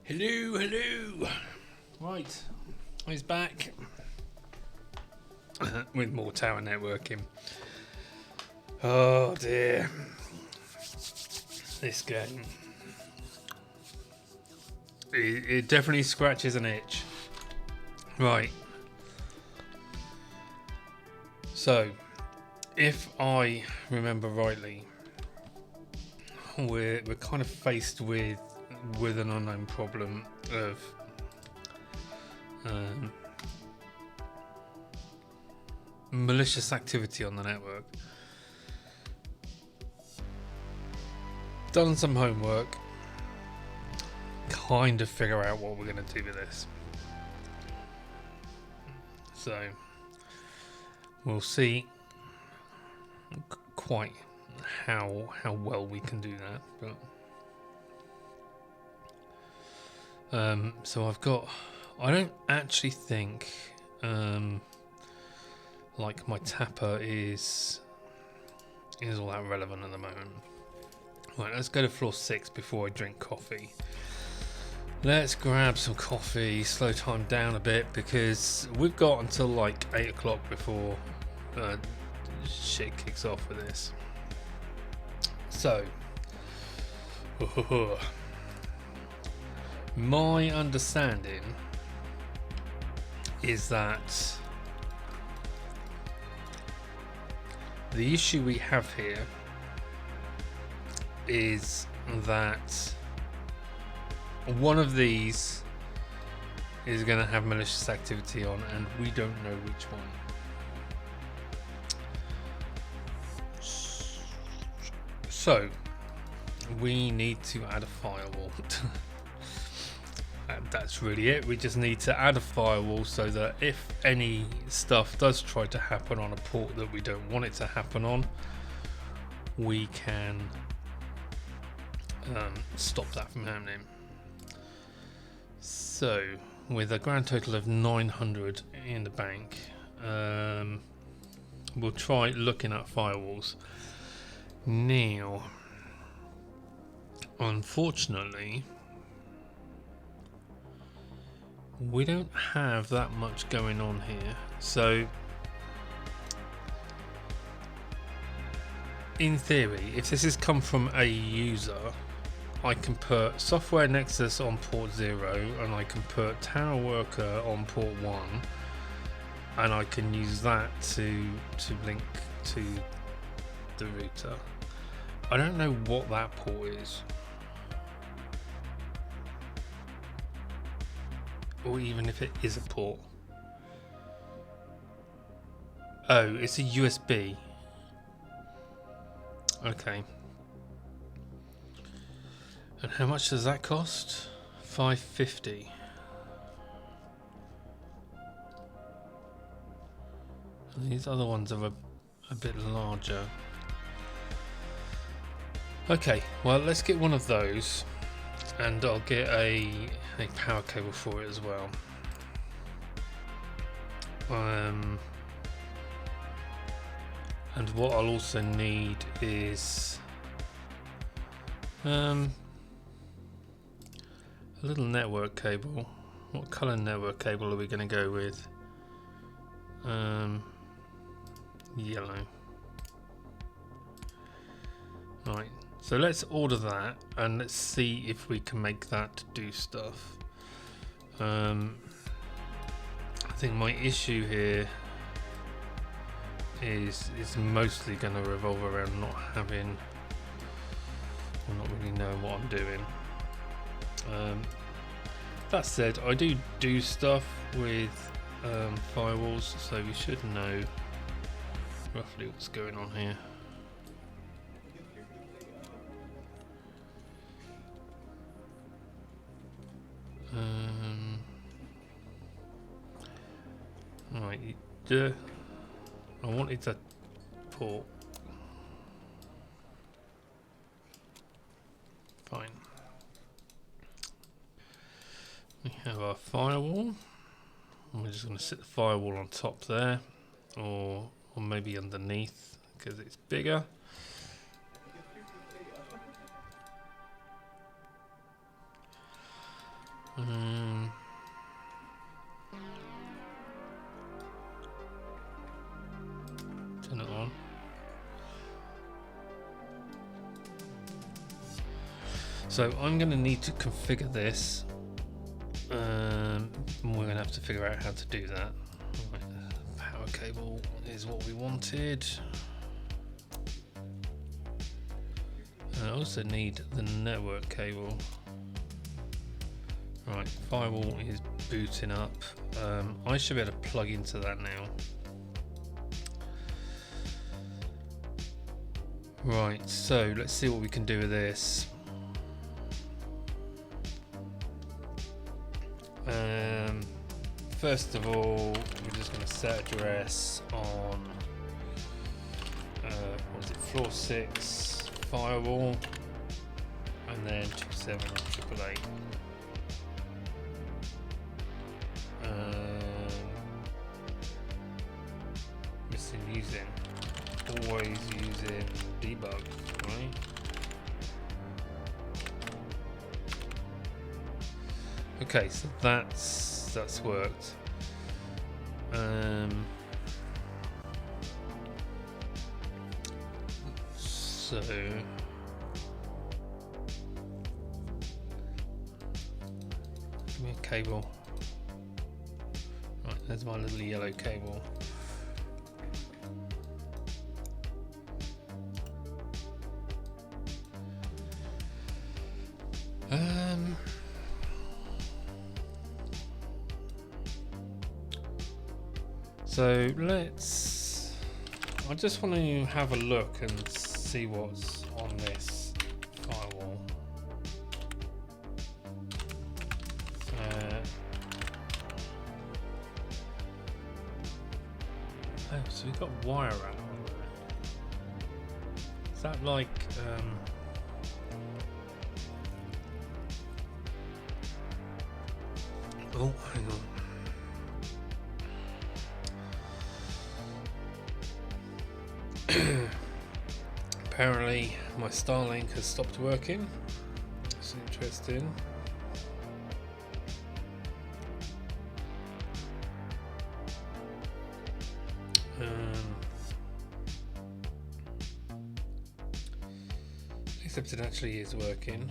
Hello, hello. Right, he's back with more tower networking. Oh dear, this game. It definitely scratches an itch. Right. So, if I remember rightly, we're kind of faced with an unknown problem of malicious activity on the network. Done some homework, kind of figure out what we're going to do with this. So we'll see quite how well we can do that, but so I don't actually think like my tapper is all that relevant at the moment. Right, let's go to floor 6 before I drink coffee. Let's grab some coffee, slow time down a bit, because we've got until like 8 o'clock before shit kicks off with this. So, my understanding is that the issue we have here is that one of these is going to have malicious activity on, and we don't know which one. So we need to add a firewall. And that's really it. We just need to add a firewall so that if any stuff does try to happen on a port that we don't want it to happen on, we can stop that from happening. So with a grand total of 900 in the bank, we'll try looking at firewalls. Now, unfortunately, we don't have that much going on here. So in theory, if this has come from a user, I can put software nexus on port 0 and I can put tower worker on port 1, and I can use that to link to the router. I don't know what that port is, or even if it is a port. Oh, it's a USB. Okay. And how much does that cost? $5.50. These other ones are a bit larger. Okay, well, let's get one of those, and I'll get a power cable for it as well. And what I'll also need is a little network cable. What colour network cable are we going to go with? Yellow. Right, so let's order that and let's see if we can make that do stuff. I think my issue here is mostly going to revolve around not really knowing what I'm doing. That said, I do stuff with firewalls, so we should know roughly what's going on here. Right, I wanted to port. Fine. We have our firewall. We're just going to sit the firewall on top there, or maybe underneath because it's bigger. Turn it on. So I'm going to need to configure this. We're going to have to figure out how to do that. Right, power cable is what we wanted. I also need the network cable. Right, firewall is booting up. I should be able to plug into that now. Right, so let's see what we can do with this. First of all, we're just going to set address on what is it, floor 6 firewall, and then 27888. Missing using, always using debug, right? Okay, so that's worked. So give me a cable. Right, there's my little yellow cable. So I just want to have a look and see what's on this firewall. Oh, so we've got wire out on there. Is that like oh, hang on. Apparently my Starlink has stopped working. That's interesting. Except it actually is working.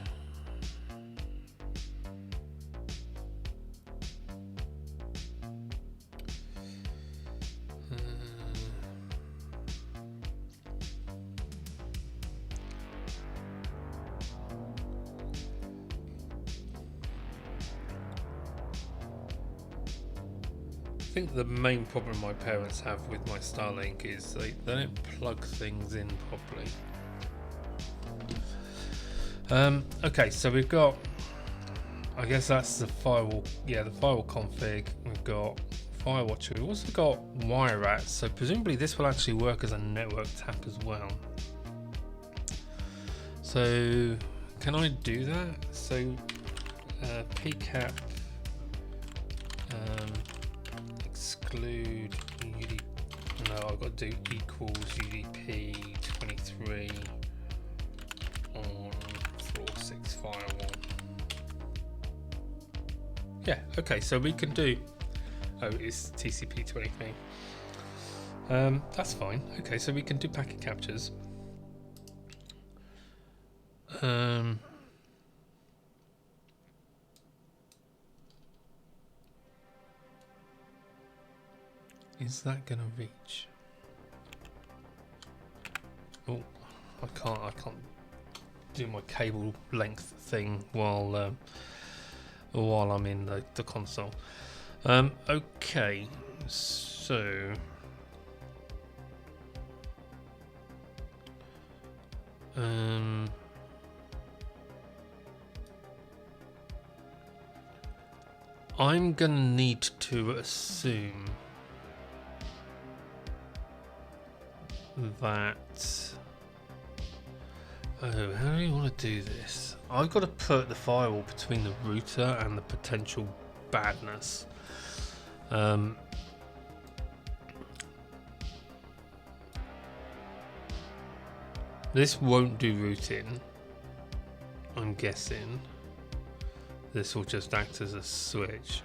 I think the main problem my parents have with my Starlink is they don't plug things in properly. Okay, so we've got, I guess that's the firewall, yeah, the firewall config. We've got Firewatcher. We've also got WireRat, so presumably this will actually work as a network tap as well. So can I do that? So pcap exclude UDP. No, I've got to do equals UDP 23 on floor 6 firewall. Yeah, okay, so we can do, oh, it's TCP 23. That's fine. Okay, so we can do packet captures. Is that gonna reach? Oh, I can't do my cable length thing while I'm in the console. Okay, so I'm gonna need to assume that, oh, how do you want to do this? I've got to put the firewall between the router and the potential badness. This won't do routing, I'm guessing. this will just act as a switch.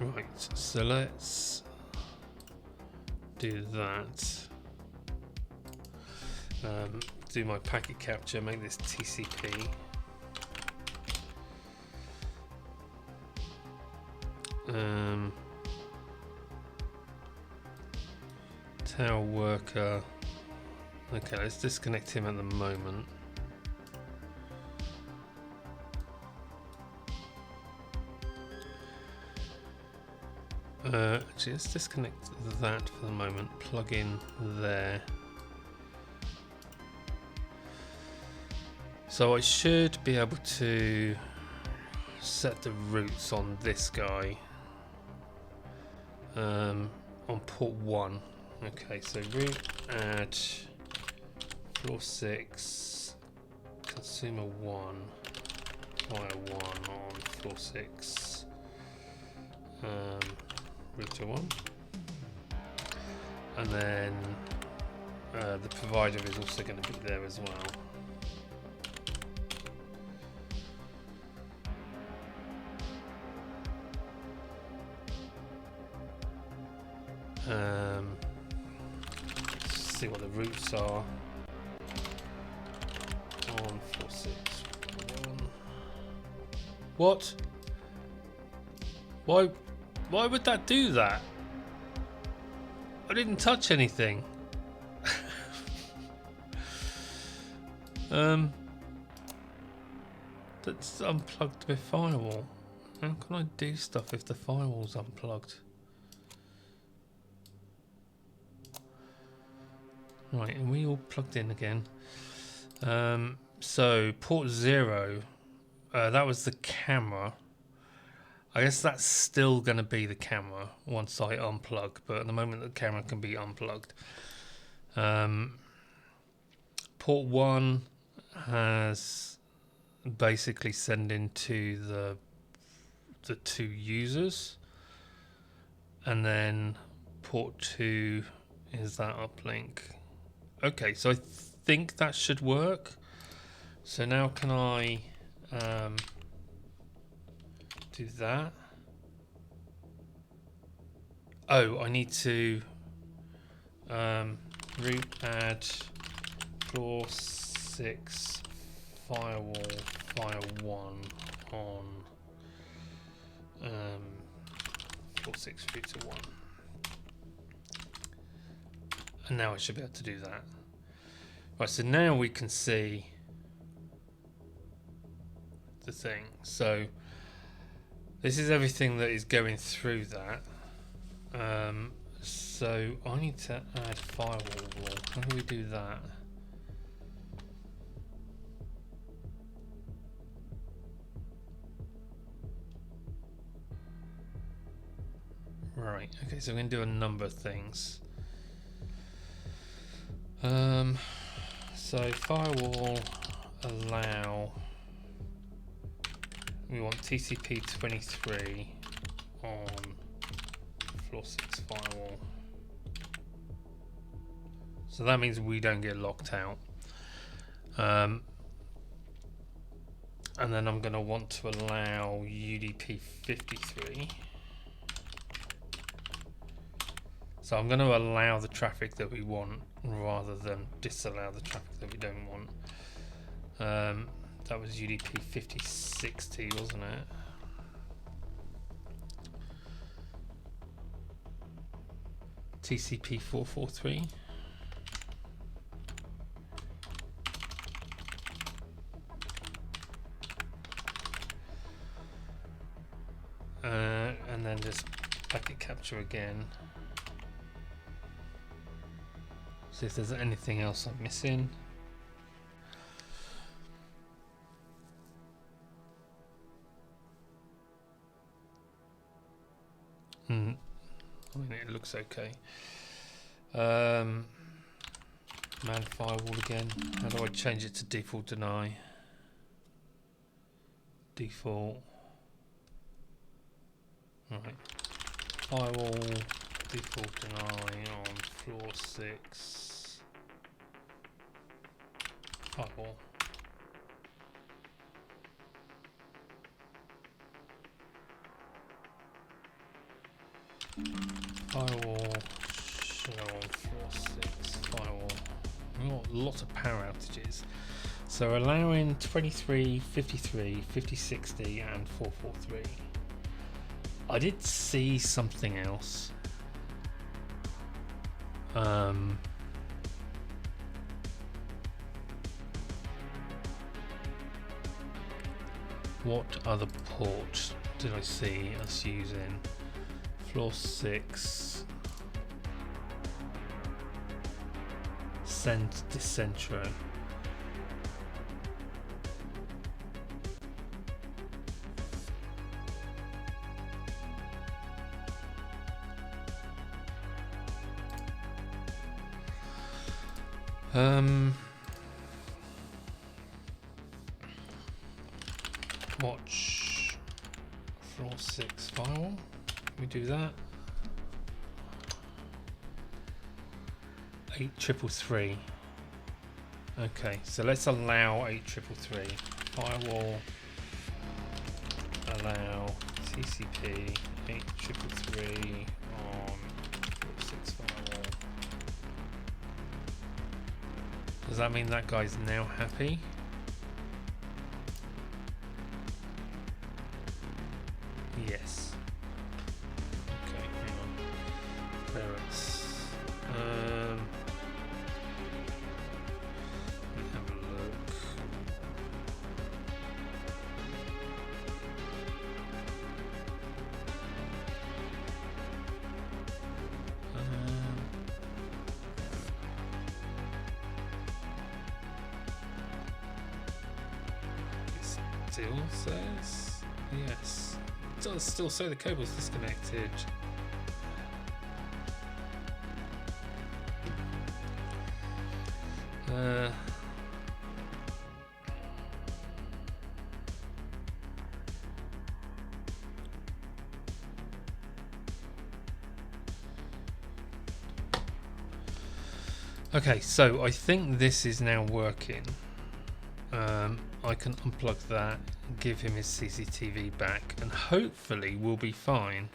Right, so let's do that. Do my packet capture, make this TCP. Tower worker. Okay, let's disconnect him at the moment. Actually, let's disconnect that for the moment. Plug in there. So I should be able to set the routes on this guy on port 1. Okay, so route add floor 6 consumer 1 wire 1 on floor 6 router 1, and then the provider is also going to be there as well. Let's see what the routes are on 461. What? Why would that do that? I didn't touch anything. That's unplugged my firewall. How can I do stuff if the firewall's unplugged? Right, and we all plugged in again. So port 0, that was the camera. I guess that's still going to be the camera once I unplug, but at the moment the camera can be unplugged. Port 1 has basically sending to the two users, and then port 2 is that uplink. Okay, so I think that should work. So now can I do that? Oh, I need to route add floor 6 firewall fire 1 on floor 6 router 1. And now I should be able to do that. Right, so now we can see the thing. So this is everything that is going through that. So I need to add firewall rule. How do we do that? Right, okay, so we're going to do a number of things. So firewall allow, we want TCP 23 on floor 6 firewall. So that means we don't get locked out. And then I'm going to want to allow UDP 53. So I'm going to allow the traffic that we want rather than disallow the traffic that we don't want. That was UDP 5060, wasn't it? TCP 443. And then just packet capture again. See if there's anything else I'm missing. I mean, it looks okay. Man firewall again. How do I change it to default deny? Default. Right. Firewall default deny on floor 6 firewall. Firewall show on floor 6 firewall. We've got lots of power outages. So allowing 23, 53, 5060 and 443. I did see something else. What other port did I see us using? Floor 6 Decentro. Watch floor 6 firewall. We do that. 8333. Okay, so let's allow 8333. Firewall allow TCP 8333 on floor 6 firewall. Does that mean that guy's now happy? Yes. Okay, hang on. Parents. Let me have a look. It still says yes. It does still say the cable's disconnected. Okay, so I think this is now working. I can unplug that, give him his CCTV back, and hopefully we'll be fine.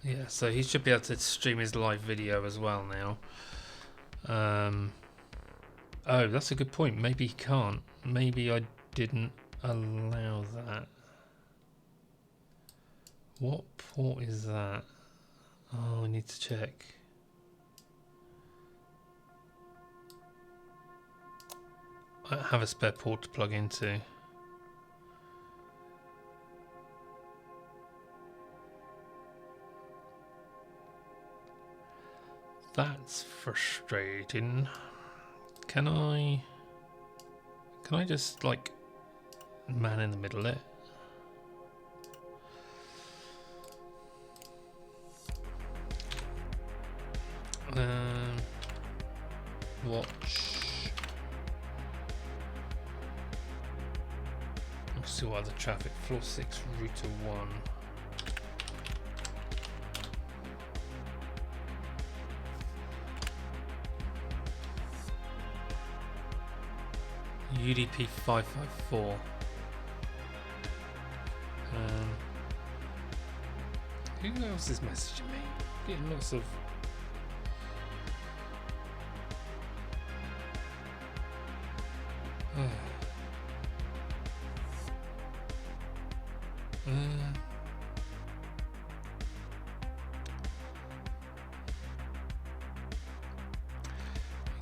Yeah, so he should be able to stream his live video as well now. Oh, that's a good point. Maybe he can't. Maybe I didn't allow that. What port is that? Oh, I need to check. I have a spare port to plug into. That's frustrating. Can I just like man in the middle it? Watch. Let's see what other traffic. Floor 6 router 1. UDP 554. Who else is messaging me? Getting lots of.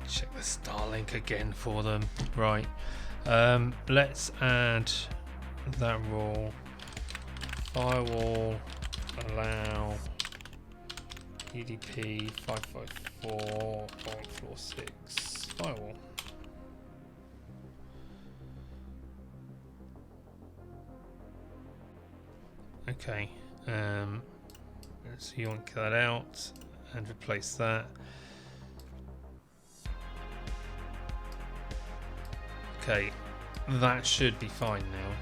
Check the Starlink again for them. Right. Let's add that rule. Firewall allow UDP 554 on floor 6 firewall. Okay. So you want that out and replace that. Okay, that should be fine now.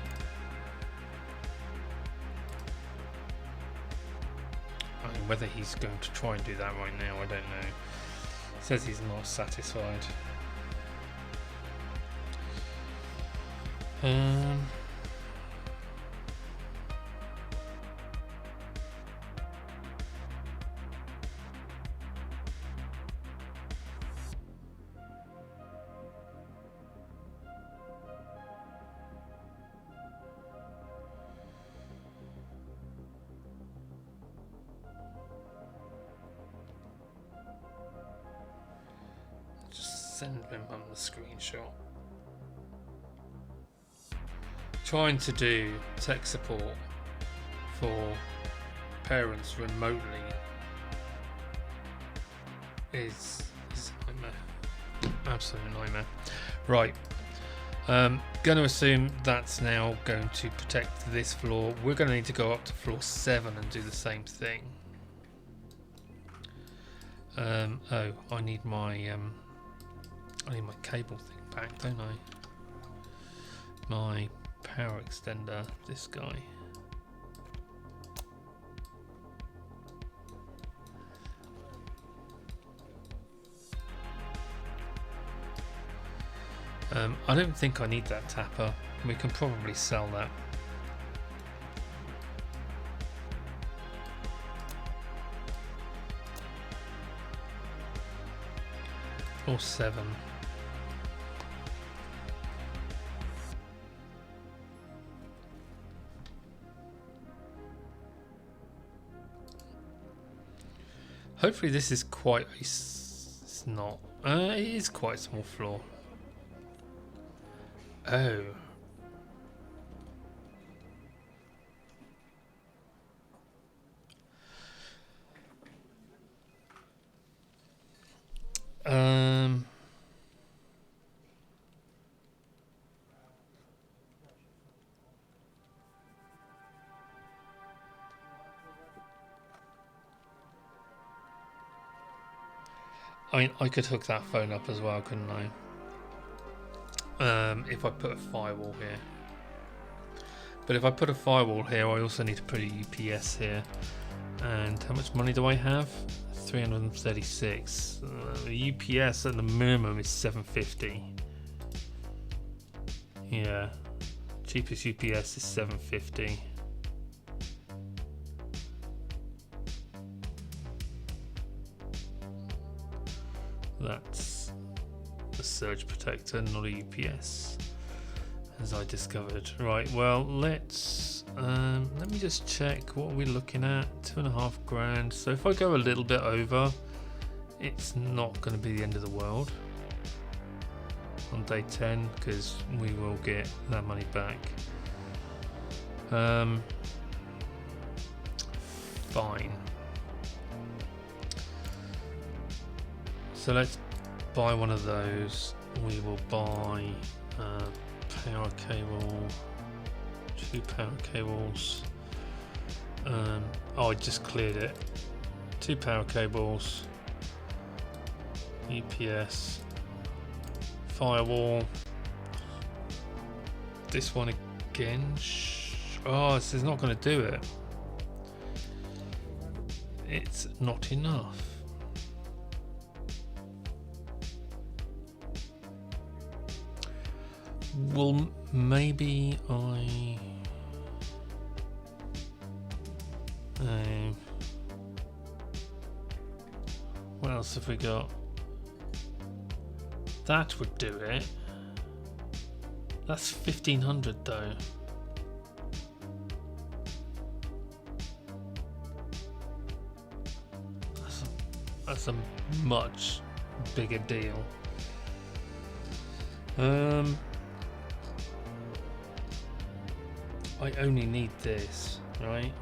I mean, whether he's going to try and do that right now, I don't know. He says he's not satisfied. Just send him on the screenshot. Trying to do tech support for parents remotely is a nightmare. Absolute nightmare. Right. Going to assume that's now going to protect this floor. We're going to need to go up to floor 7 and do the same thing. Oh, I need my cable thing back, don't I? My power extender, this guy. I don't think I need that tapper. We can probably sell that. Or 7. Hopefully this is quite a... It's not. It is quite a small floor. Oh. I mean, I could hook that phone up as well, couldn't I? If I put a firewall here. But if I put a firewall here, I also need to put a UPS here. And how much money do I have? 336. The UPS at the minimum is 750. Yeah. Cheapest UPS is 750. That's a surge protector, not a UPS, as I discovered. Right, well, let me just check what we're looking at. 2.5 grand. So if I go a little bit over, it's not going to be the end of the world on day 10, because we will get that money back. Fine. So let's buy one of those. We will buy power cable, 2 power cables. Oh, I just cleared it. 2 power cables, UPS, firewall. This one again. Oh, this is not going to do it. It's not enough. Well, maybe I... what else have we got? That would do it. That's 1500 though. That's a much bigger deal. I only need this, right?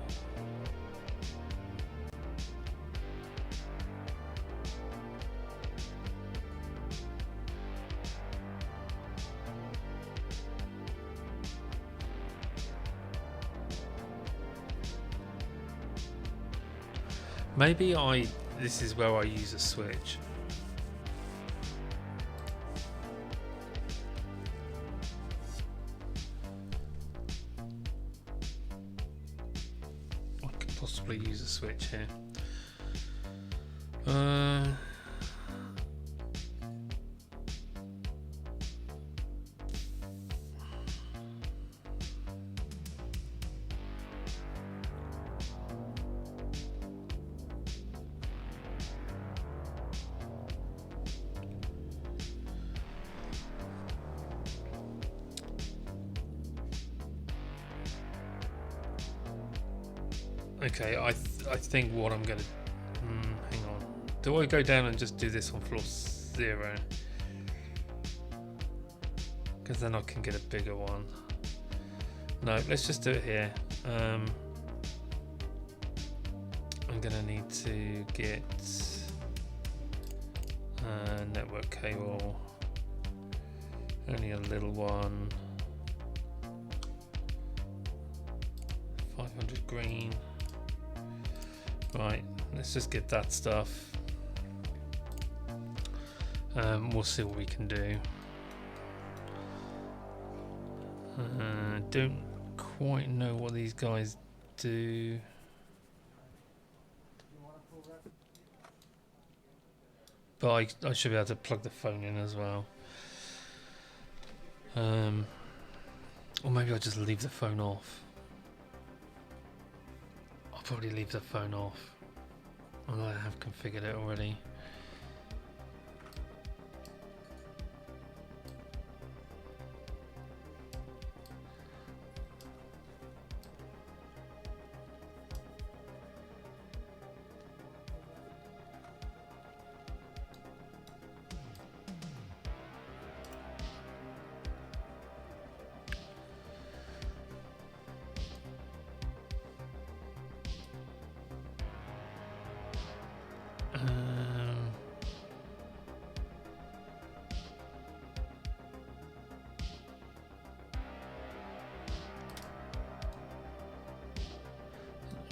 Maybe this is where I use a switch. I could possibly use a switch here. Okay, I think what I'm gonna hang on. Do I go down and just do this on floor 0? Because then I can get a bigger one. No, let's just do it here. I'm gonna need to get a network cable. Only a little one. 500 green. Right, let's just get that stuff. We'll see what we can do. Don't quite know what these guys do. But I should be able to plug the phone in as well. Or maybe I'll just leave the phone off. I'll probably leave the phone off. Although I have configured it already.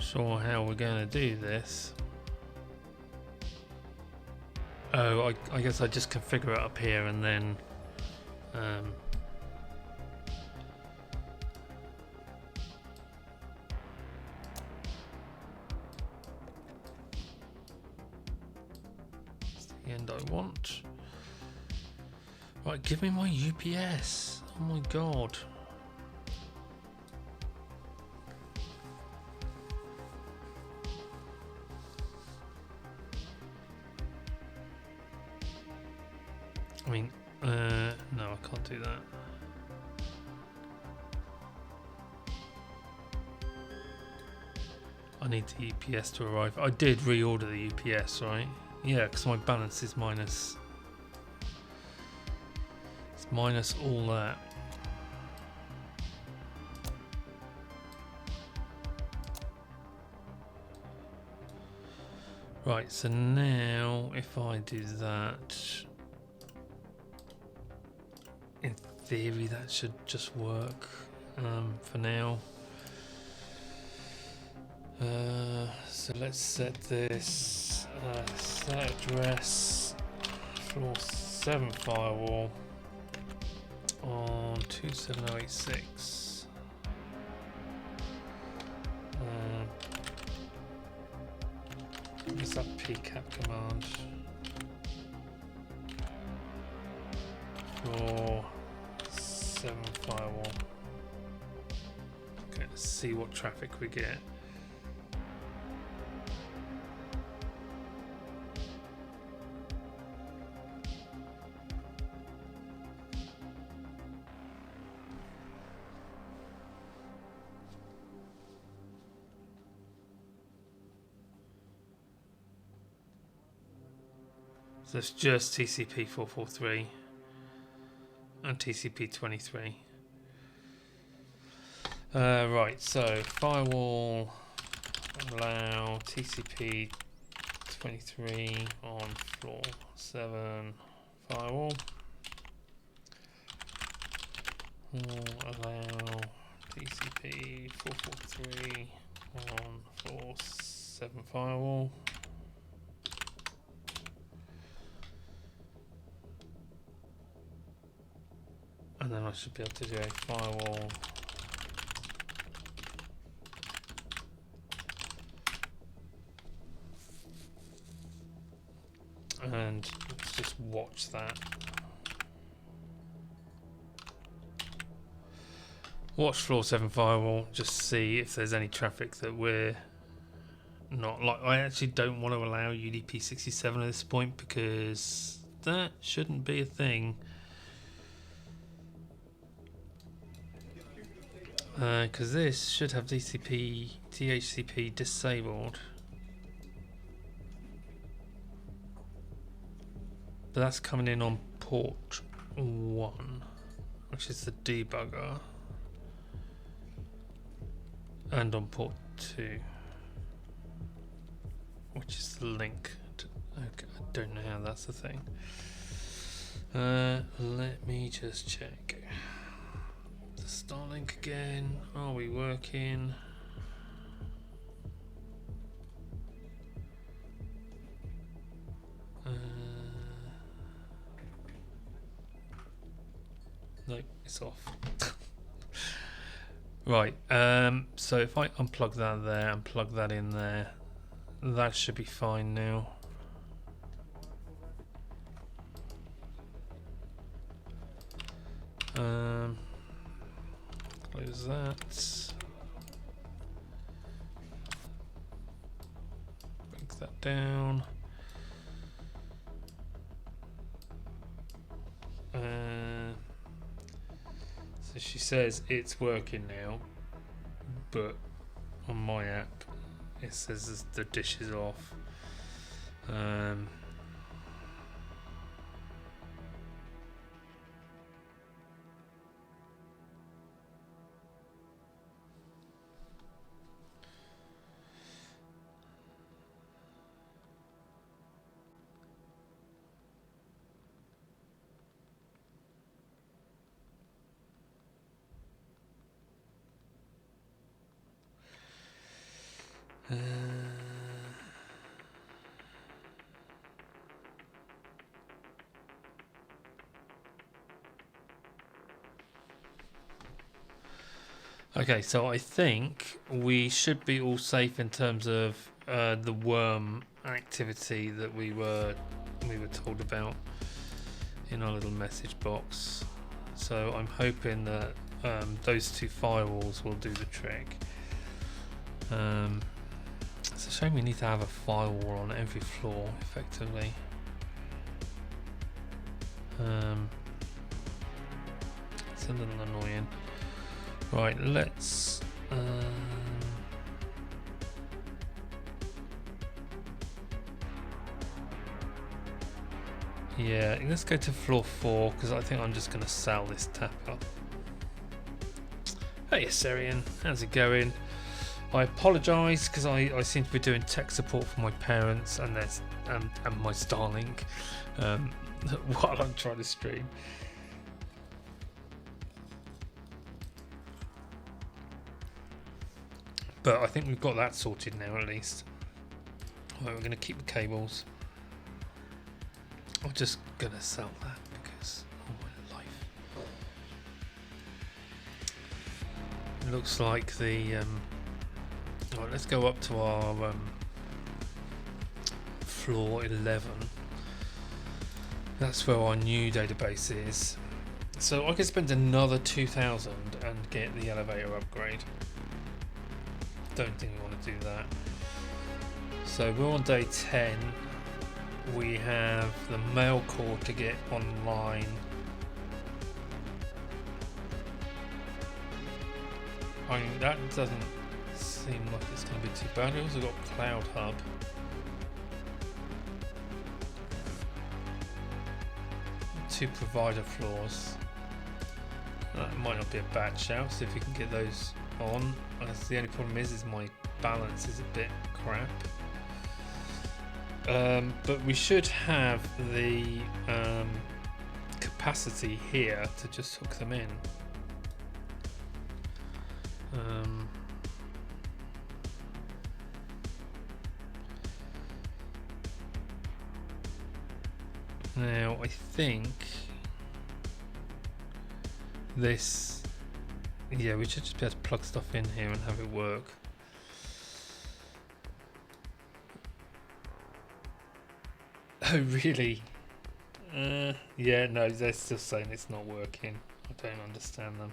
Sure how we're going to do this. Oh, I guess I just configure it up here and then it's the end I want. Right, give me my UPS. Oh my god. I mean, no, I can't do that. I need the UPS to arrive. I did reorder the UPS, right? Yeah, because my balance is minus. It's minus all that. Right, so now if I do that, in theory that should just work for now. So let's set this set address floor 7 firewall on 27086. What's that pcap command? Floor 7 firewall. Okay, let's see what traffic we get. So it's just TCP 443 and TCP 23. Right, so firewall allow TCP 23 on floor 7 firewall. Allow TCP 443 on floor 7 firewall. And then I should be able to do a firewall. And let's just watch that. Watch floor 7 firewall, just see if there's any traffic that we're not like. I actually don't want to allow UDP 67 at this point because that shouldn't be a thing. Because this should have DHCP disabled. But that's coming in on port 1, which is the debugger. And on port 2, which is the link. Okay, I don't know how that's the thing. Let me just check. The Starlink again. Are we working? Nope, it's off. Right, so if I unplug that there and plug that in there, that should be fine now. Close that. Break that down. So she says it's working now, but on my app it says the dish is off. Okay, so I think we should be all safe in terms of the worm activity that we were told about in our little message box. So I'm hoping that those 2 firewalls will do the trick. It's a shame we need to have a firewall on every floor, effectively. It's a little annoying. Right, let's yeah, let's go to floor 4 because I think I'm just going to sell this tapper. Hey Assyrian, how's it going? I apologise because I seem to be doing tech support for my parents and there's and my Starlink while I'm trying to stream. But I think we've got that sorted now at least. Right, we're going to keep the cables. I'm just going to sell that because oh my life. It looks like the right, let's go up to our floor 11. That's where our new database is. So I could spend another 2,000 and get the elevator upgrade. Don't think we want to do that. So we're on day 10. We have the mail core to get online. I mean, that doesn't seem like it's going to be too bad. We've also got Cloud Hub. Two provider floors. That might not be a bad shout, so if we can get those on. That's the only problem is my balance is a bit crap. But we should have the capacity here to just hook them in. Now I think this, yeah, we should just be able to plug stuff in here and have it work. Oh really? Yeah, no, they're still saying it's not working. I don't understand them.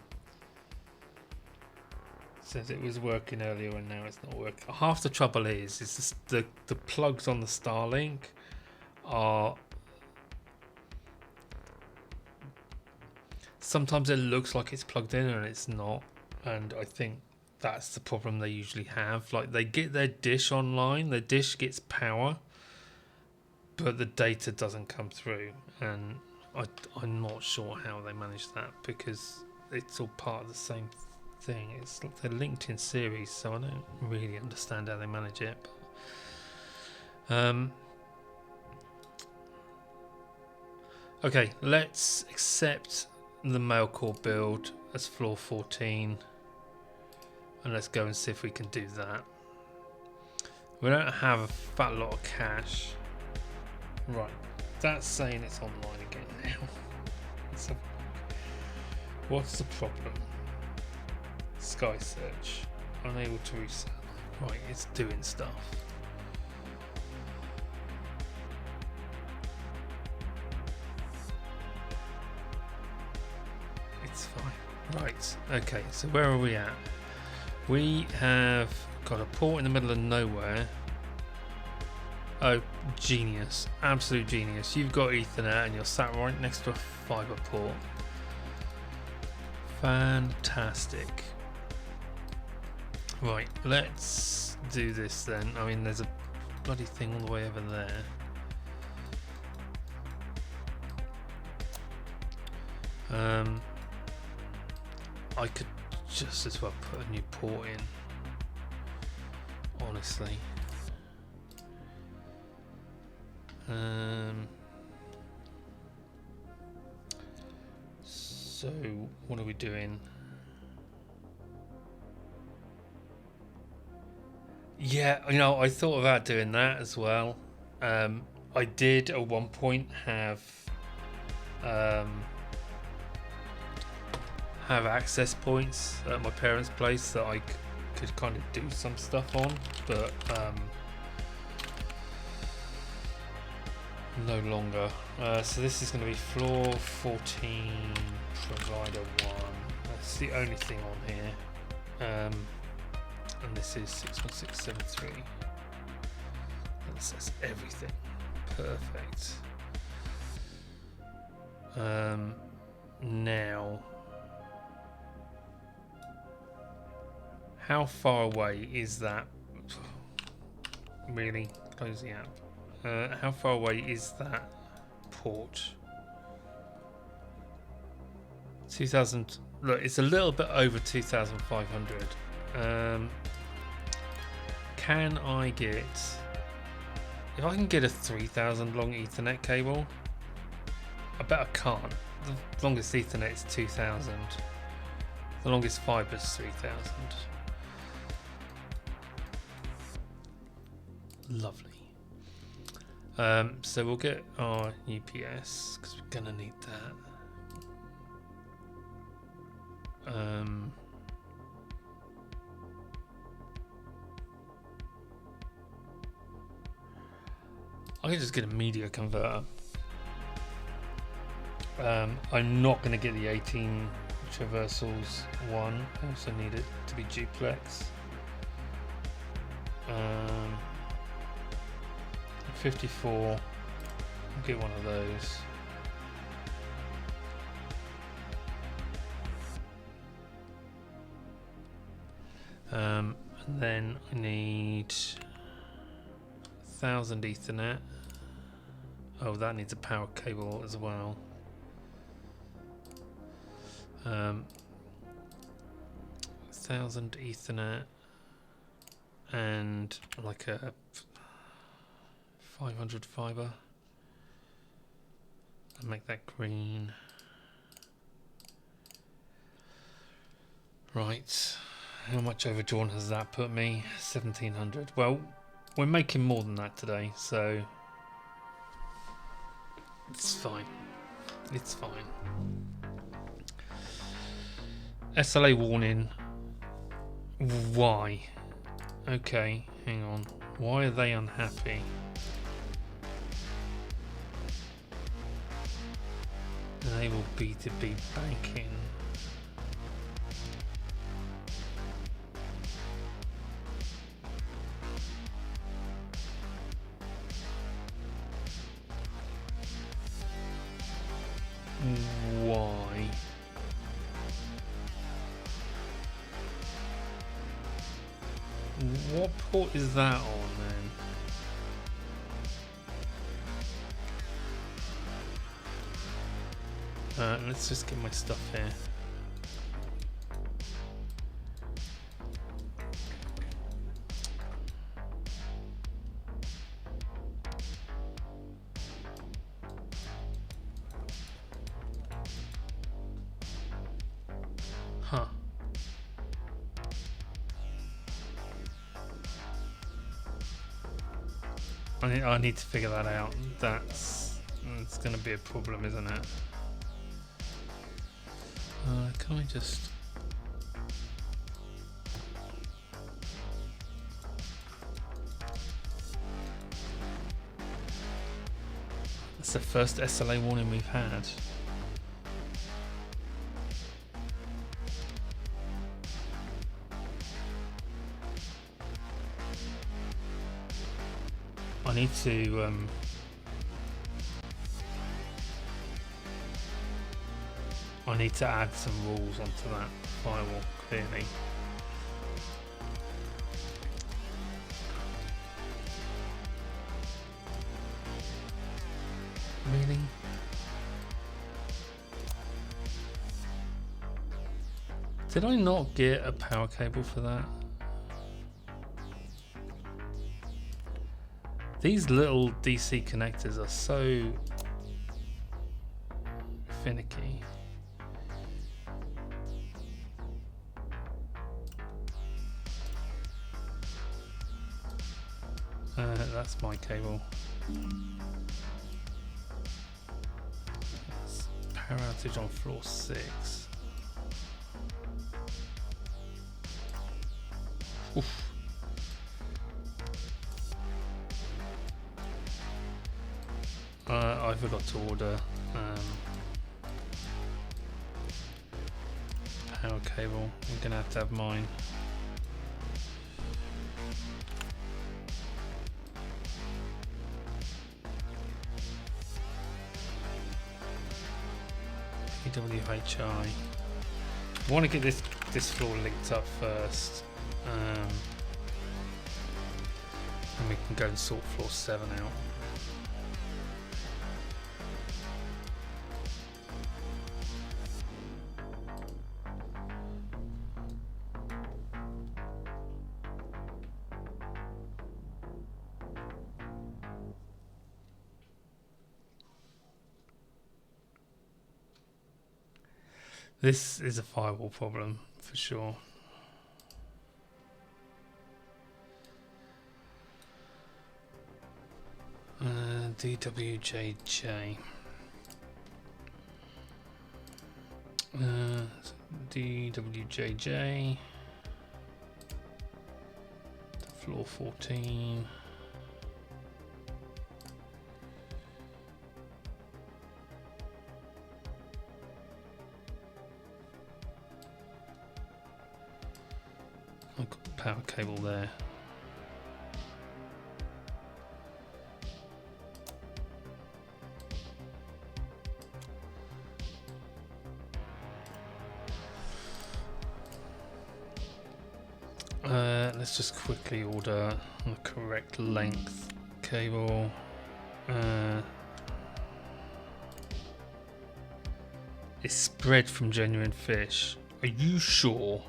Says it was working earlier and now it's not working. Half the trouble is just the plugs on the Starlink are, sometimes it looks like it's plugged in and it's not, and I think that's the problem they usually have. Like, they get their dish online, their dish gets power, but the data doesn't come through, and I'm not sure how they manage that, because it's all part of the same thing. They're linked in series, so I don't really understand how they manage it. Okay, let's accept the mail core build as floor 14, and let's go and see if we can do that. We don't have a fat lot of cash. Right, that's saying it's online again now. So, what's the problem? Sky search, unable to resell. Right, it's doing stuff. It's fine. Right, okay, so where are we at? We have got a port in the middle of nowhere. Oh, genius. Absolute genius. You've got Ethernet and you're sat right next to a fiber port. Fantastic. Right, let's do this then. I mean, there's a bloody thing all the way over there. I could just as well put a new port in, honestly. So what are we doing? Yeah, you know, I thought about doing that as well. I did at one point have access points at my parents' place that I could kind of do some stuff on, but no longer. So this is going to be floor 14, provider 1. That's the only thing on here. And this is 61673. That says everything. Perfect. Now, how far away is that? Really? Close the app. How far away is that port? 2000. Look, it's a little bit over 2,500. Can I get, if I can get a 3,000 long Ethernet cable? I bet I can't. The longest Ethernet is 2,000. The longest fibre is 3,000. Lovely. So we'll get our UPS because we're gonna need that. I can just get a media converter. I'm not going to get the 18 traversals one. I also need it to be duplex. 54. I'll get one of those. And then I need 1,000 Ethernet. Oh, that needs a power cable as well. 1,000 Ethernet and like a 500 fiber. I'll make that green. Right, how much overdrawn has that put me? 1,700. Well, we're making more than that today, so it's fine. It's fine. SLA warning. Why? Okay, hang on. Why are they unhappy? Enable B2B banking. Why? What port is that on then? Let's just get my stuff here. Huh. I need to figure that out. It's going to be a problem, isn't it? Can I just... That's the first SLA warning we've had. I need to add some rules onto that firewall, clearly. Really? Did I not get a power cable for that? These little DC connectors are so finicky. That's my cable. That's power outage on floor 6. Oof. I forgot to order power cable. I'm gonna have to have mine. PWHI. I want to get this floor linked up first, and we can go and sort floor 7 out. This is a firewall problem for sure. DWJJ. DWJJ. Floor 14. I've got the power cable there. Let's just quickly order the correct length cable. It's spread from Genuine Fish. Are you sure?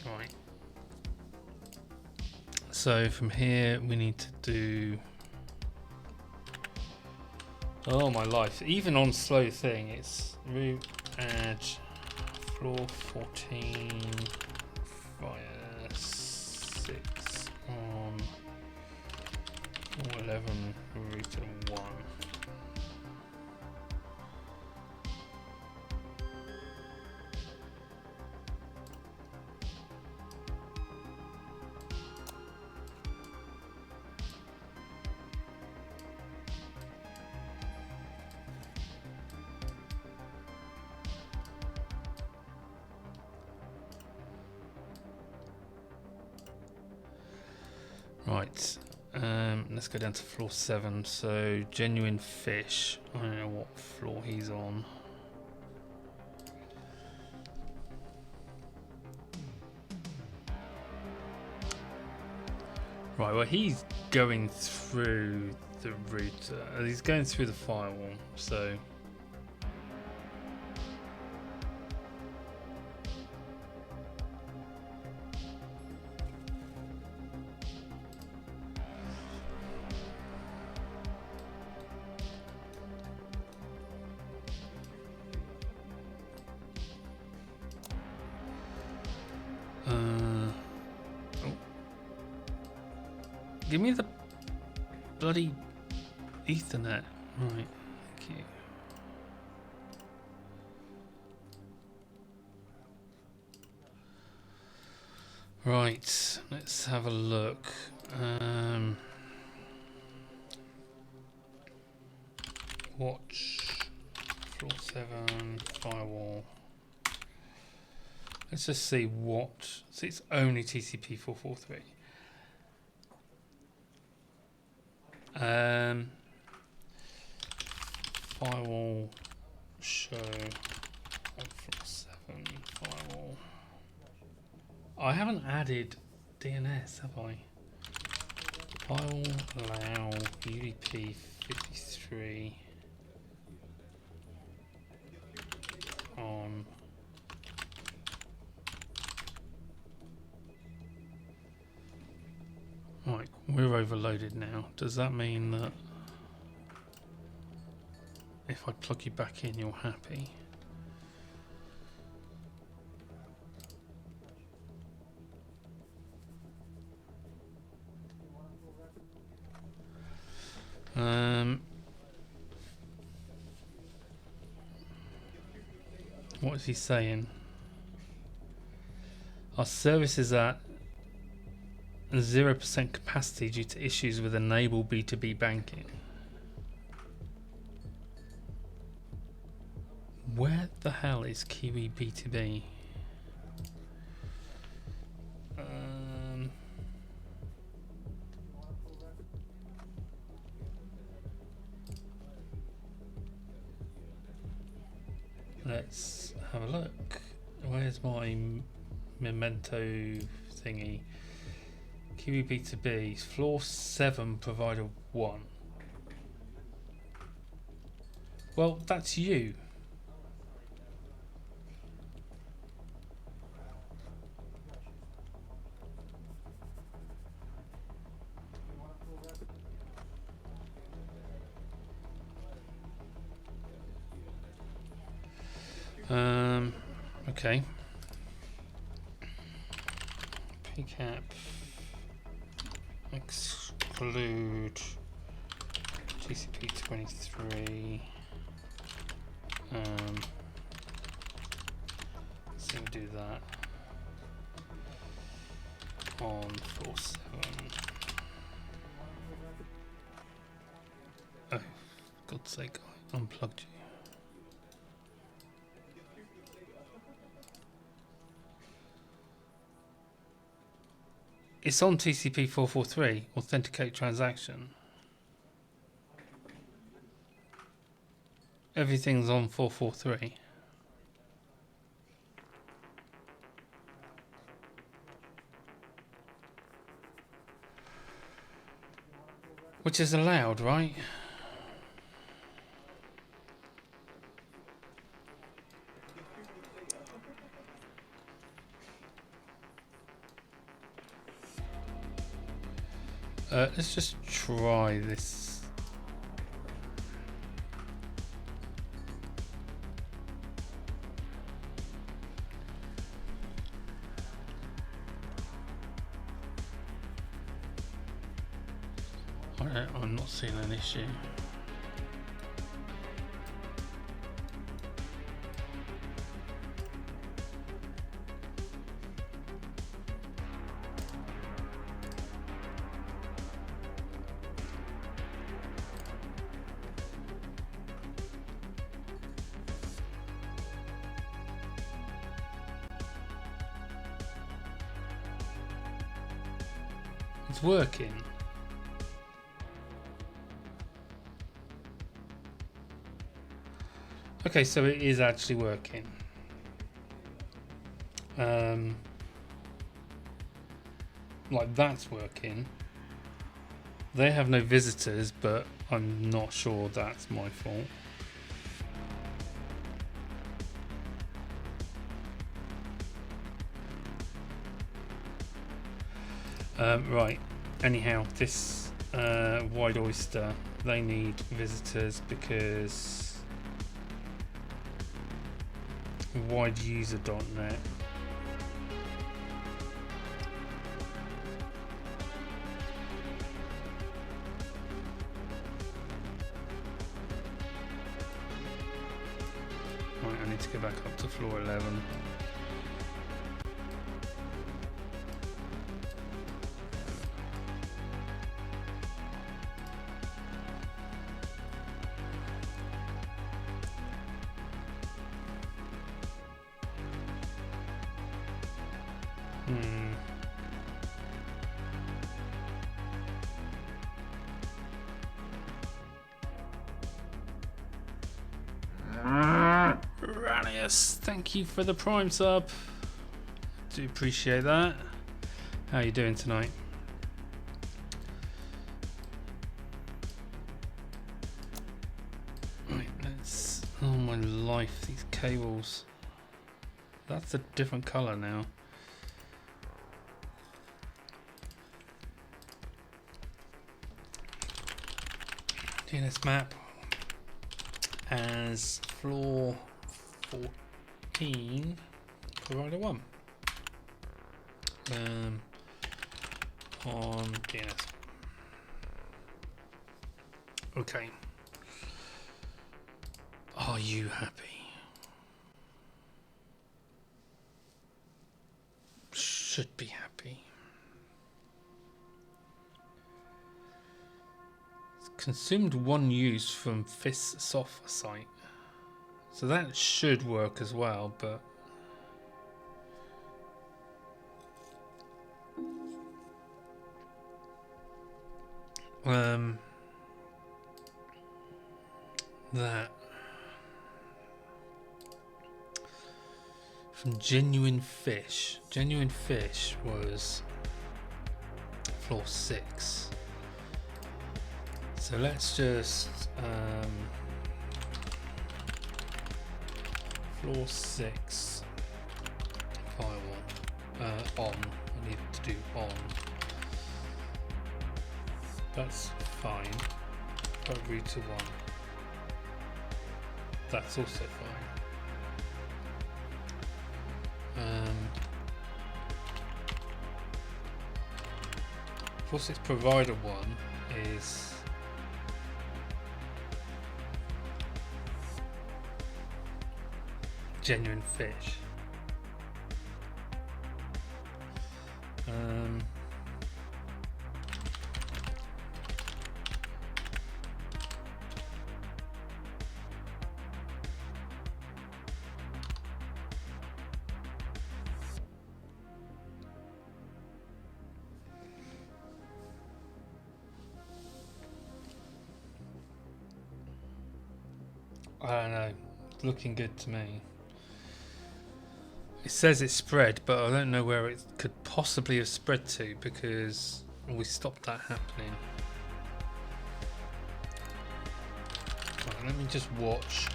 Right. So from here we need to do... Oh my life, even on slow thing it's root edge floor 14 fire -6 on 11 router 1. Right, let's go down to floor 7. So, Genuine Fish. I don't know what floor he's on. Right, well, he's going through the router. He's going through the firewall, so. Give me the bloody Ethernet. Right, thank you. Right, let's have a look. Watch floor 7 firewall. Let's just see what. See, it's only TCP 443. Firewall show on floor 7 firewall. I haven't added DNS, have I? Firewall allow UDP 53 on. Right, we're overloaded now. Does that mean that if I plug you back in, you're happy? What is he saying? Our service is at 0% capacity due to issues with enable B2B banking. Where the hell is Kiwi B2B? Let's have a look. Where's my memento thingy? Kiwi B2B, floor 7, provider 1. Well, that's you. Okay. PCAP exclude TCP 23. So do that on floor 7. Oh, God's sake, I unplugged you. It's on TCP 443, authenticate transaction. Everything's on 443. Which is allowed, right? Let's just try this. I'm not seeing an issue. It's working. Okay, so it is actually working. Like that's working. They have no visitors, but I'm not sure that's my fault. Right, anyhow, this Wide Oyster, they need visitors because wideuser.net right, I need to go back up to floor 11. Ranius, thank you for the Prime sub. Do appreciate that. How are you doing tonight? Right, let's. Oh my life, these cables. That's a different colour now. DNS map as floor 14, provider 1. On DNS. Okay. Are you happy? Should be happy. Consumed one use from FIS software site. So that should work as well, but that from Genuine Fish. Genuine Fish was floor 6. So let's just floor 6 firewall on. I need to do on. That's fine. But router 1. That's also fine. Floor 6 provider 1 is Genuine Fish. I don't know. It's looking good to me. It says it's spread, but I don't know where it could possibly have spread to because we stopped that happening. Right, let me just watch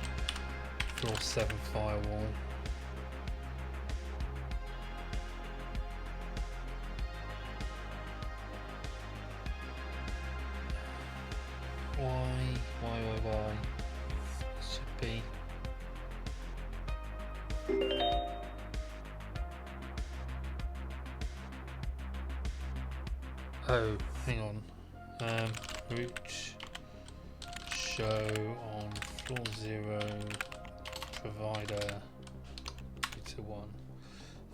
floor 7 firewall. Why? Should be. Oh, hang on. route show on floor 0, provider to 1,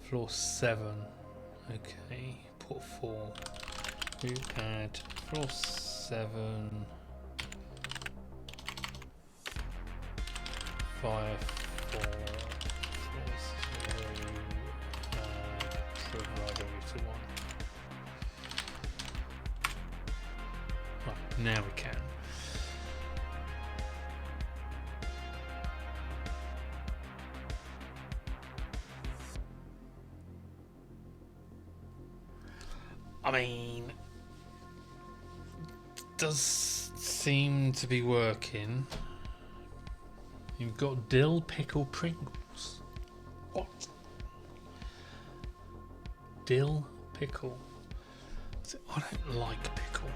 floor 7, okay, port 4, route add floor 7, fire 4, floor 0, provider route to 1. Right, now we can. I mean, does seem to be working. You've got dill pickle Pringles. What? Dill pickle. I don't like pickle.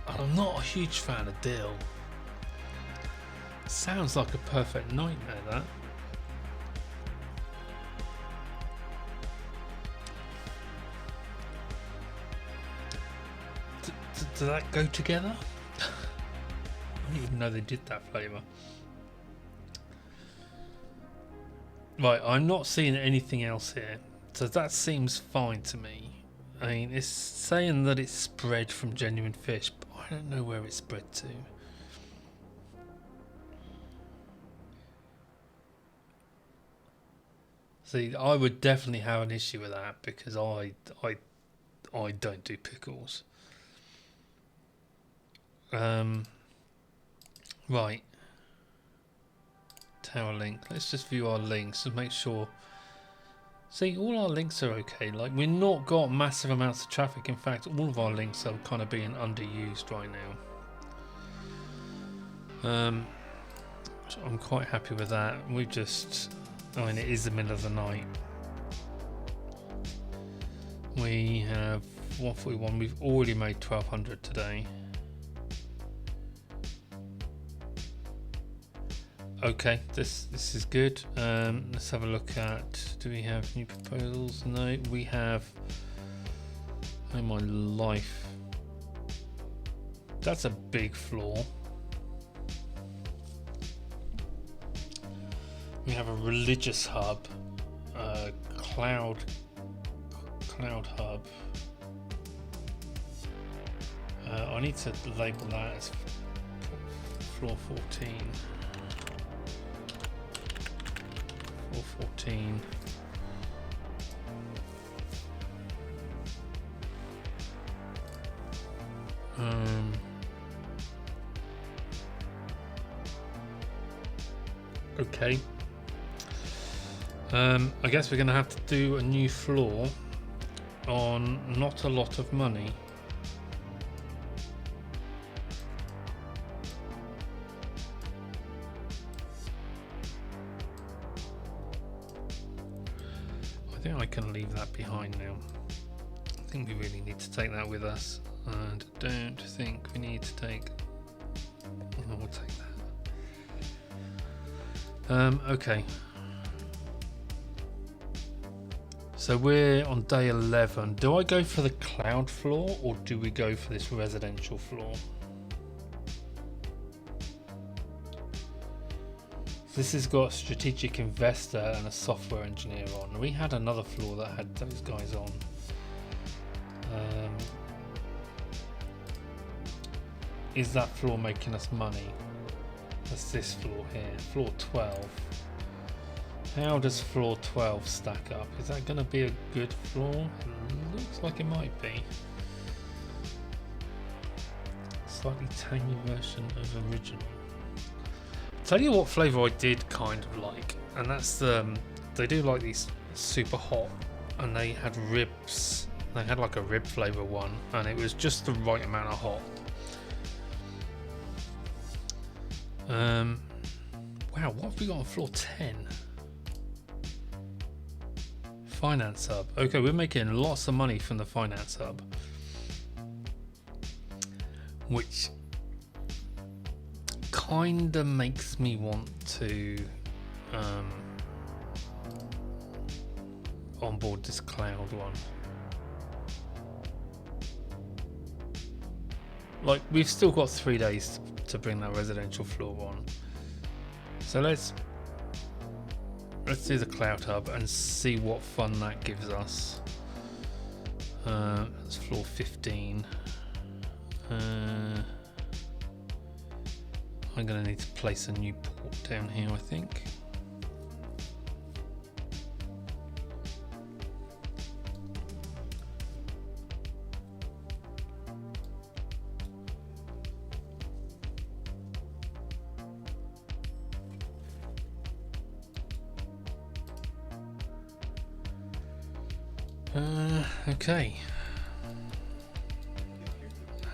I'm not a huge fan of dill. Sounds like a perfect nightmare, that. Does that go together? I didn't even know they did that flavour. Right, I'm not seeing anything else here, so that seems fine to me. I mean, it's saying that it's spread from genuine fish, but I don't know where it's spread to. See, I would definitely have an issue with that because I don't do pickles. Right. Tower link. Let's just view our links and make sure. See, all our links are okay. Like, we've not got massive amounts of traffic. In fact, all of our links are kind of being underused right now. So I'm quite happy with that. We've just, I mean, it is the middle of the night. We have 141. We've already made 1200 today. Okay, this is good. Let's have a look at, do we have new proposals? No, we have, oh my life, that's a big floor. We have a religious hub, cloud hub. I need to label that as floor 14. 14. Okay. I guess we're going to have to do a new floor on not a lot of money. I think I can leave that behind now. I think we really need to take that with us, and I don't think we need to take. Oh, we'll take that. Okay. So we're on day 11. Do I go for the cloud floor or do we go for this residential floor? This has got a strategic investor and a software engineer on. We had another floor that had those guys on. Is that floor making us money? That's this floor here, floor 12. How does floor 12 stack up? Is that going to be a good floor? It looks like it might be. Slightly tangy version of original. Tell you what flavour I did kind of like, and that's they do like these super hot, and they had ribs. They had like a rib flavour one, and it was just the right amount of hot. Wow, what have we got on floor 10? Finance hub. Okay, we're making lots of money from the finance hub, which kinda makes me want to onboard this cloud one. like we've still got 3 days to bring that residential floor on. So let's do the cloud hub and see what fun that gives us. It's floor 15. I'm going to need to place a new port down here, I think. Okay.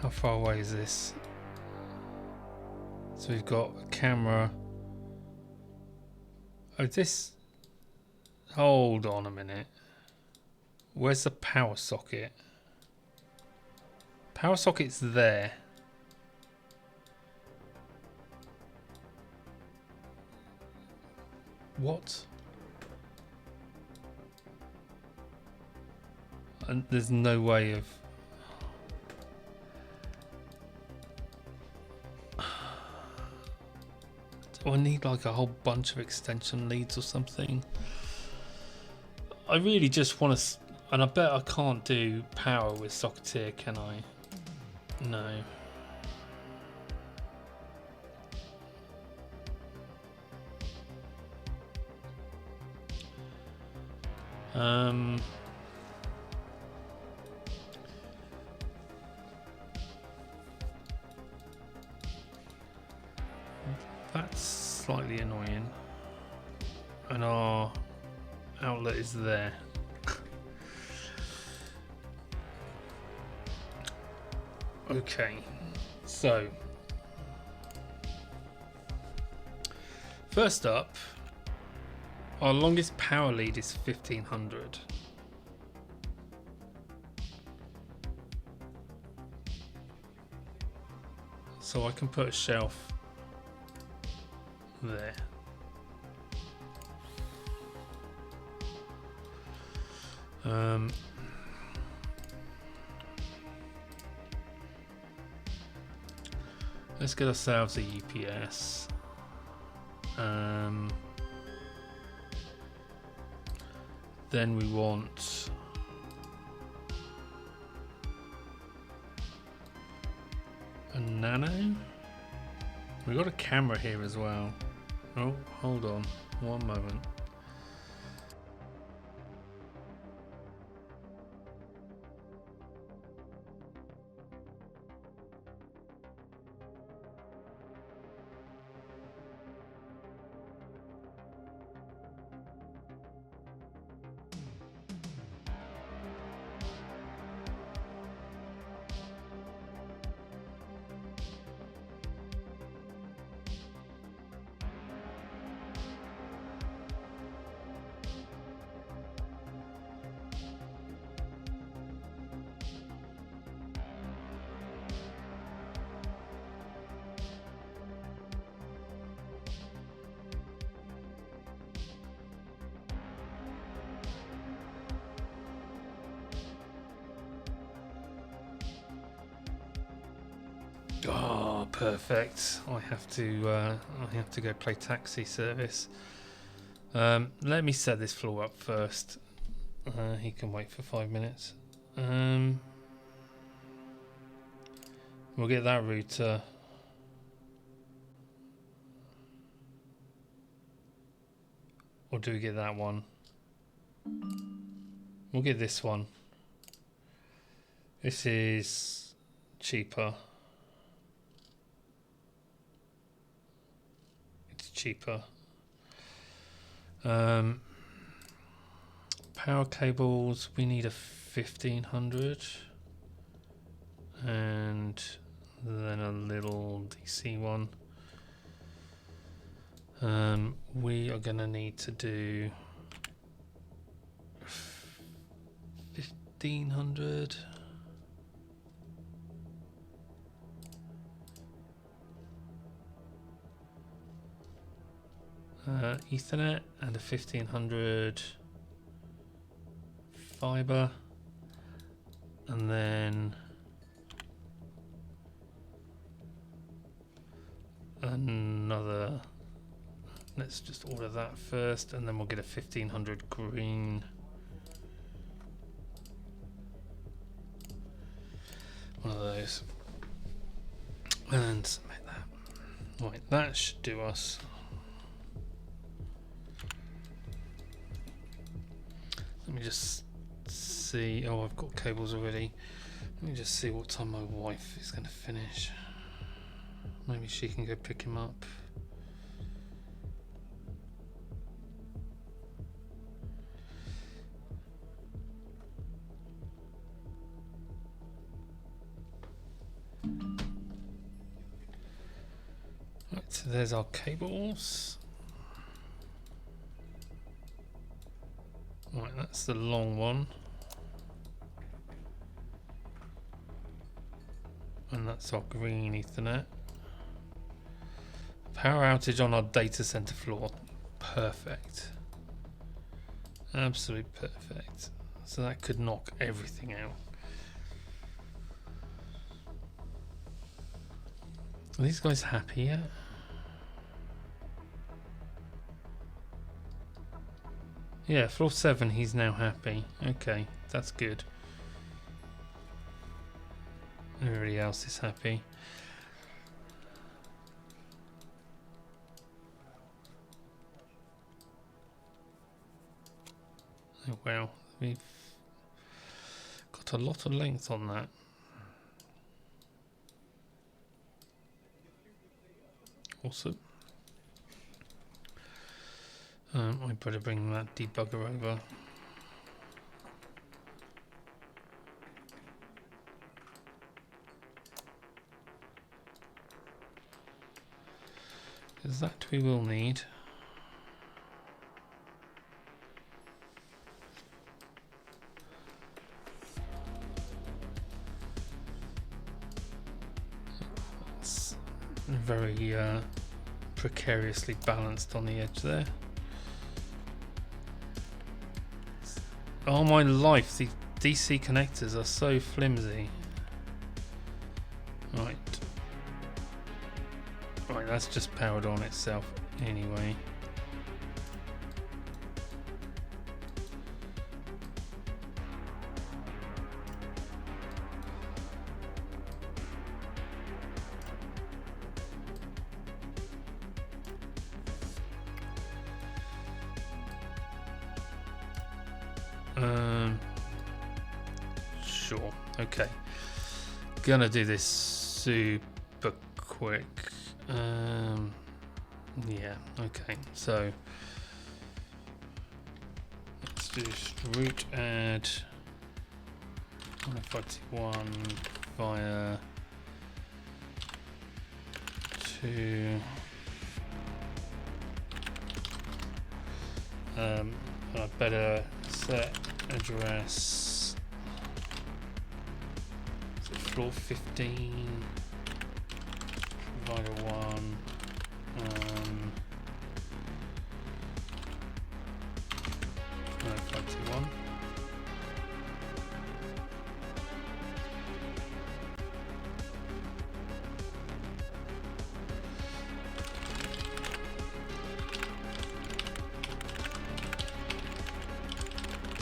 How far away is this? So we've got a camera. Oh, this. Hold on a minute. Where's the power socket? Power socket's there. What? And there's no way of. Do I need like a whole bunch of extension leads or something? I really just want to, and I bet I can't do power with Socketeer, can I? No. That's slightly annoying. And our outlet is there. Okay, so first up, our longest power lead is 1500. So I can put a shelf there. Let's get ourselves a UPS. Then we want a nano. We got a camera here as well. Oh, hold on, one moment. Oh, perfect. I have to go play taxi service. Let me set this floor up first. He can wait for 5 minutes. We'll get that router. Or do we get that one? We'll get this one. This is cheaper. It's cheaper. Power cables, we need a 1500. And then a little DC one. We are gonna need to do 1500. Ethernet and a 1500 fiber, and then another. Let's just order that first, and then we'll get a 1500 green. One of those. And submit that. Right, that should do us. Let me just see. Oh, I've got cables already. Let me just see what time my wife is going to finish. Maybe she can go pick him up. Right, so there's our cables. Right, that's the long one. And that's our green Ethernet. Power outage on our data center floor. Perfect. Absolutely perfect. So that could knock everything out. Are these guys happy yet? Yeah, floor 7, he's now happy. Okay, that's good. Everybody else is happy. Oh wow, we've got a lot of length on that. Awesome. I better bring that debugger over. Because that we will need. It's very precariously balanced on the edge there. Oh my life, the DC connectors are so flimsy. Right. Right, that's just powered on itself anyway. Sure. Okay. Gonna do this super quick. Yeah. Okay. So let's do root add 151 via 2. I better set address floor 15 provider 1 521.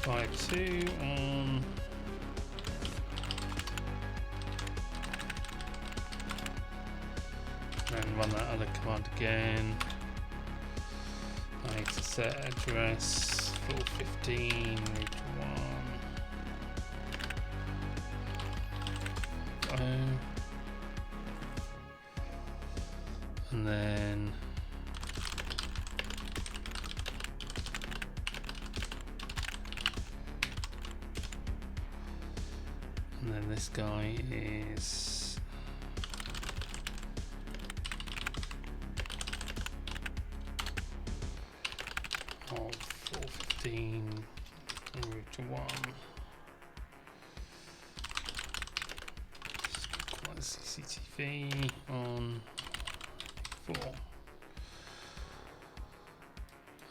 Five two on and run that other command again. I need to set address floor 15 route 1. And then this guy is of 415 route to 1. CCTV on 4.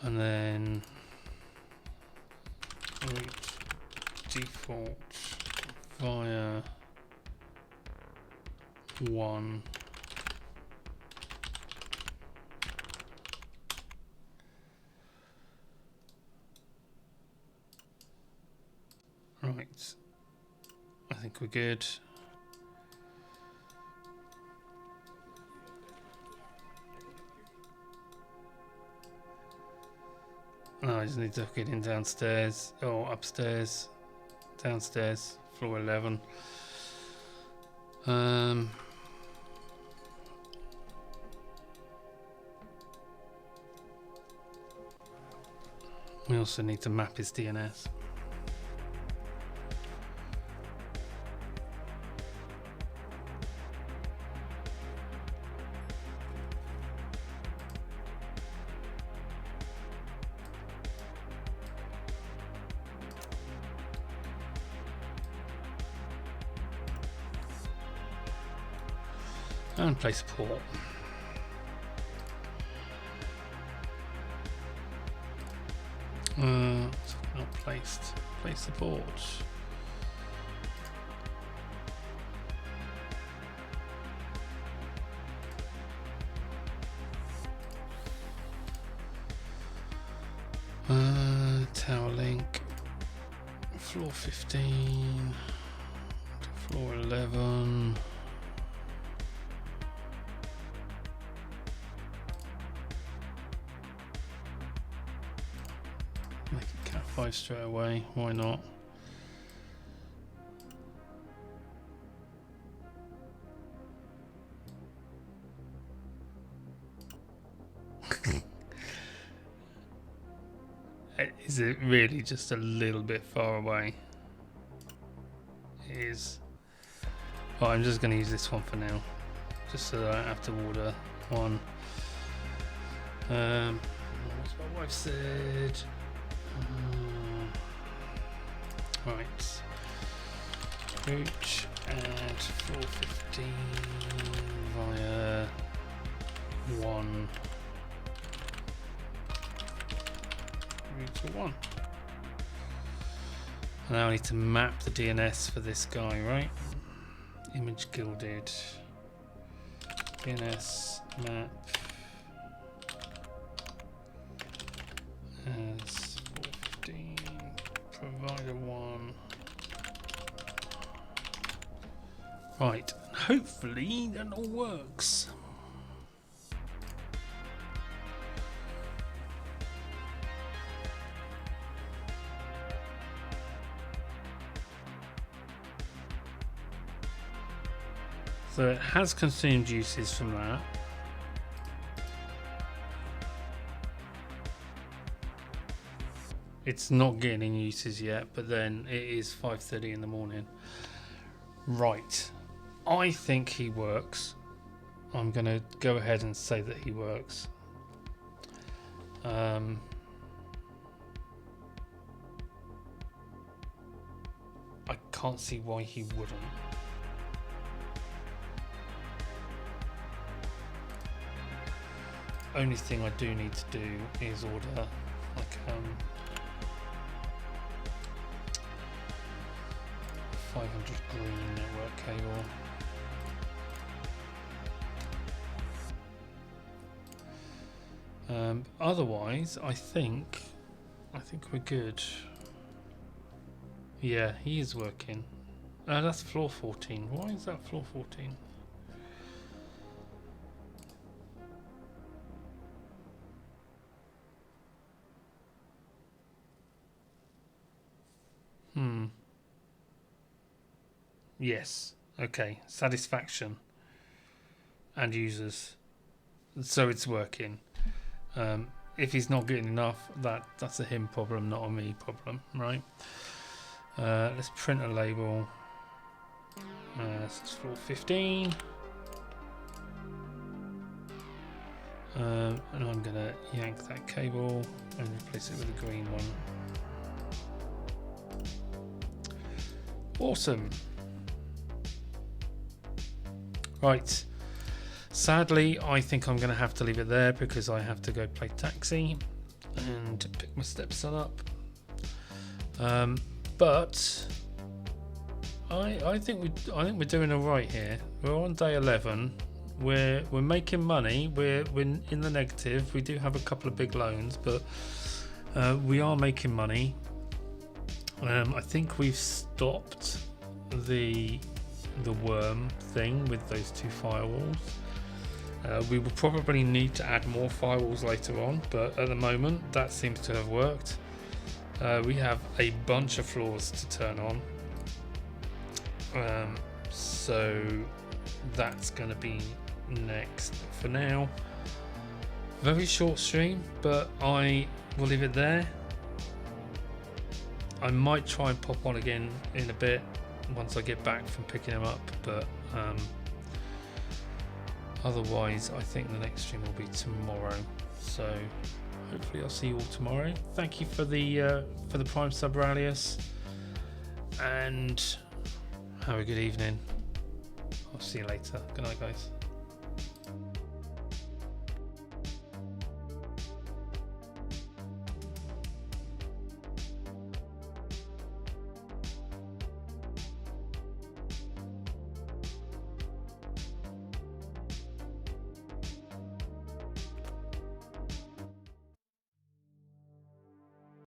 And then route default via 1 think we're good. Oh, I just need to get in downstairs, or upstairs, downstairs, floor 11. We also need to map his DNS. And play support. So not placed. Play support. Tower link. Floor 15. Floor 11. Make it cat 5 straight away, why not? Is it really just a little bit far away? It is. Oh, I'm just going to use this one for now, just so that I don't have to order one. What's my wife said? Right. Route at 415 via 1. Route 1. Now I need to map the DNS for this guy, right? Image gilded. DNS map as 415 provider 1. Right, hopefully that all works. So it has consumed uses from that. It's not getting any uses yet, but then it is 5:30 in the morning. Right. I think he works. I'm going to go ahead and say that he works. I can't see why he wouldn't. Only thing I do need to do is order like 500 green network cable. Otherwise, I think we're good. Yeah, he is working. That's floor 14. Why is that floor 14? Yes. Okay. Satisfaction and users. So it's working. If he's not getting enough, that's a him problem, not a me problem, right? Let's print a label. This is floor 15. And I'm gonna yank that cable and replace it with a green one. Awesome. Right. Sadly, I think I'm going to have to leave it there because I have to go play taxi and pick my stepson up. But I think we're doing all right here. We're on day 11. We're making money. We're in the negative. We do have a couple of big loans, but we are making money. I think we've stopped the worm thing with those 2 firewalls. We will probably need to add more firewalls later on, but at the moment that seems to have worked. We have a bunch of floors to turn on, so that's going to be next. For now, very short stream, but I will leave it there. I might try and pop on again in a bit once I get back from picking them up, but otherwise I think the next stream will be tomorrow, so hopefully I'll see you all tomorrow. Thank you for the Prime sub, Rallius, and have a good evening. I'll see you later. Good night, guys.